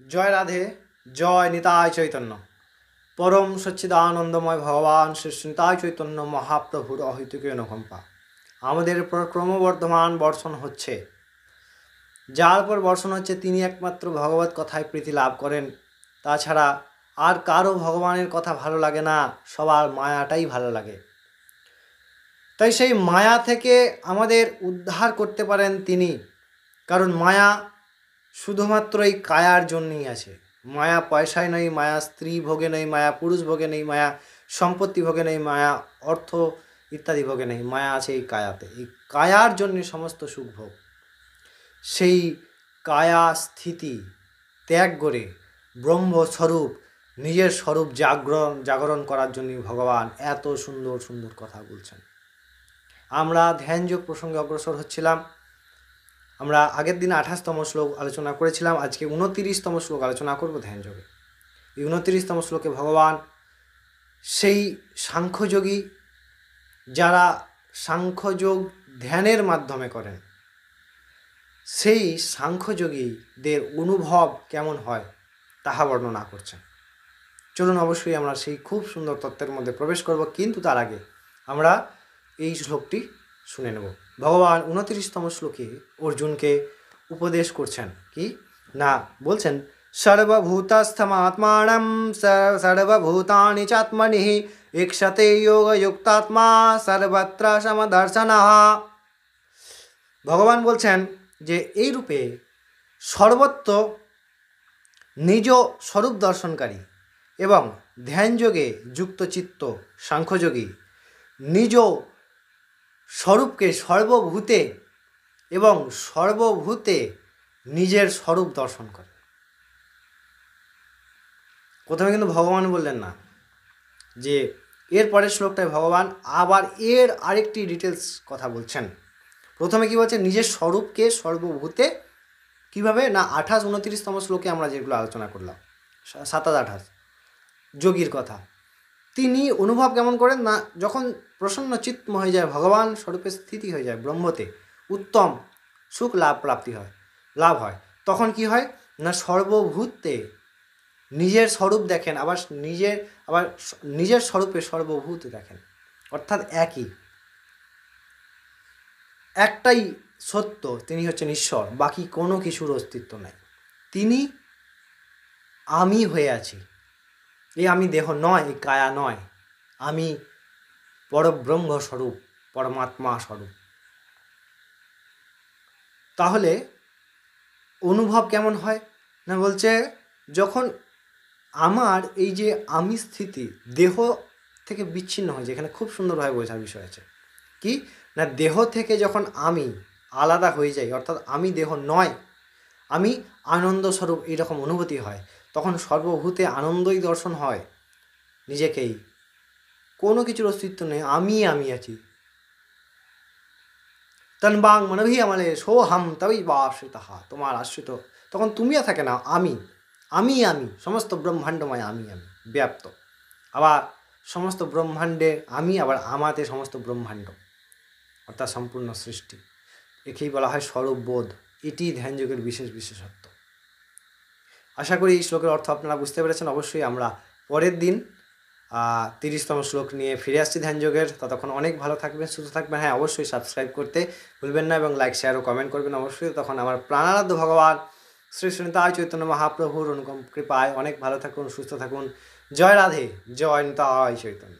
জয় রাধে, জয় নিতাই চৈতন্য। পরম সচ্চিদানন্দময় ভগবান শ্রী নিতাই চৈতন্য মহাপ্রভুর অহেতুকীয় অনুকম্পা আমাদের উপর ক্রমবর্ধমান বর্ষণ হচ্ছে। যার পর বর্ষণ হচ্ছে তিনি একমাত্র ভগবত কথায় প্রীতি লাভ করেন। তাছাড়া আর কারো ভগবানের কথা ভালো লাগে না, সবার মায়াটাই ভালো লাগে। তাই সেই মায়া থেকে আমাদের উদ্ধার করতে পারেন তিনি, কারণ মায়া শুধুমাত্র এই কায়ার জন্যই আছে। মায়া পয়সায় নেই, মায়া স্ত্রী ভোগে নেই, মায়া পুরুষ ভোগে নেই, মায়া সম্পত্তি ভোগে নেই, মায়া অর্থ ইত্যাদি ভোগে নেই। মায়া আছে এই কায়াতে। এই কায়ার জন্য সমস্ত সুখ ভোগ। সেই কায়া স্থিতি ত্যাগ করে ব্রহ্মস্বরূপ নিজের স্বরূপ জাগরণ করার জন্য ভগবান এত সুন্দর সুন্দর কথা বলছেন। আমরা ধ্যানযোগ প্রসঙ্গে অগ্রসর হচ্ছিলাম। আমরা আগের দিন 28তম শ্লোক আলোচনা করেছিলাম, আজকে 29তম শ্লোক আলোচনা করব ধ্যানযোগে। এই 29তম শ্লোকে ভগবান সেই সাংখ্যযোগী যারা সাংখ্যযোগ ধ্যানের মাধ্যমে করেন, সেই সাংখ্যযোগীদের অনুভব কেমন হয় তাহা বর্ণনা করছেন। চলুন অবশ্যই আমরা সেই খুব সুন্দর তত্ত্বের মধ্যে প্রবেশ করব, কিন্তু তার আগে আমরা এই শ্লোকটি শুনে নেব। ভগবান 29তম শ্লোকে অর্জুনকে উপদেশ করছেন কি না, বলছেন সর্বভূতস্থমাত্মানম সর্বভূতানি চাত্মনি ইক্ষতে যোগযুক্তাত্মা সর্বত্র সমদর্শনঃ। ভগবান বলছেন যে এই রূপে সর্বত্র নিজ স্বরূপ দর্শনকারী এবং ধ্যানযোগে যুক্ত চিত্ত সাংখ্যযোগী নিজ স্বরূপকে সর্বভূতে এবং সর্বভূতে নিজের স্বরূপ দর্শন করে। প্রথমে কিন্তু ভগবান বললেন না, যে এর পরের শ্লোকটায় ভগবান আবার এর আরেকটি ডিটেলস কথা বলছেন। প্রথমে কি বলছেন, নিজের স্বরূপকে সর্বভূতে কিভাবে না, 28 29তম শ্লোকে আমরা যেগুলো আলোচনা করলাম 27 28 যোগীর কথা, তিনি অনুভব কেমন করেন না, যখন প্রসন্ন চিত্ত হয়ে যায়, ভগবান স্বরূপে স্থিতি হয়ে যায়, ব্রহ্মতে উত্তম সুখ লাভ হয়, তখন কি হয় না, সর্বভূতে নিজের স্বরূপ দেখেন, আবার নিজের স্বরূপে সর্বভূত দেখেন, অর্থাৎ একটাই সত্য, তিনি হচ্ছেন ঈশ্বর, বাকি কোনো কিছুর অস্তিত্ব নাই। তিনি আমি হয়ে আছি, এই আমি দেহ নয়, এই কায়া নয়, আমি পরব্রহ্ম স্বরূপ, পরমাত্মা স্বরূপ। তাহলে অনুভব কেমন হয় না, বলছে যখন আমার এই যে আমি স্থিতি দেহ থেকে বিচ্ছিন্ন হয়, যেখানে খুব সুন্দরভাবে বোঝার বিষয় আছে কি না, দেহ থেকে যখন আমি আলাদা হয়ে যাই, অর্থাৎ আমি দেহ নয়, আমি আনন্দ স্বরূপ, এইরকম অনুভূতি হয়, তখন সর্বভূতে আনন্দই দর্শন হয়, নিজেকেই, কোনো কিছুর অস্তিত্ব নেই, আমি আছি। তন্বাং মনভি আমলে সোহাম তবেই বা আশ্রিতাহা, তোমার আশ্রিত তখন তুমিও থাকে না, আমি সমস্ত ব্রহ্মাণ্ডময় আমি ব্যাপ্ত। আবার সমস্ত ব্রহ্মাণ্ডে আমি, আবার আমাতে সমস্ত ব্রহ্মাণ্ড, অর্থাৎ সম্পূর্ণ সৃষ্টি। একেই বলা হয় স্বরূপবোধ। এটি ধ্যানযোগের বিশেষত্ব। আশা করি এই শ্লোকের অর্থ আপনারা বুঝতে পেরেছেন। অবশ্যই আমরা পরের দিন 30তম শ্লোক নিয়ে ফিরে আসছি ধ্যানযোগের। ততক্ষণ অনেক ভালো থাকবেন, সুস্থ থাকবেন। হ্যাঁ, অবশ্যই সাবস্ক্রাইব করতে ভুলবেন না এবং লাইক শেয়ার ও কমেন্ট করবেন অবশ্যই। তখন আমার প্রাণারাধ্য ভগবান শ্রী নিতাই চৈতন্য মহাপ্রভুর অনুকম্প কৃপায় অনেক ভালো থাকুন, সুস্থ থাকুন। জয় রাধে, জয় নিতাই চৈতন্য।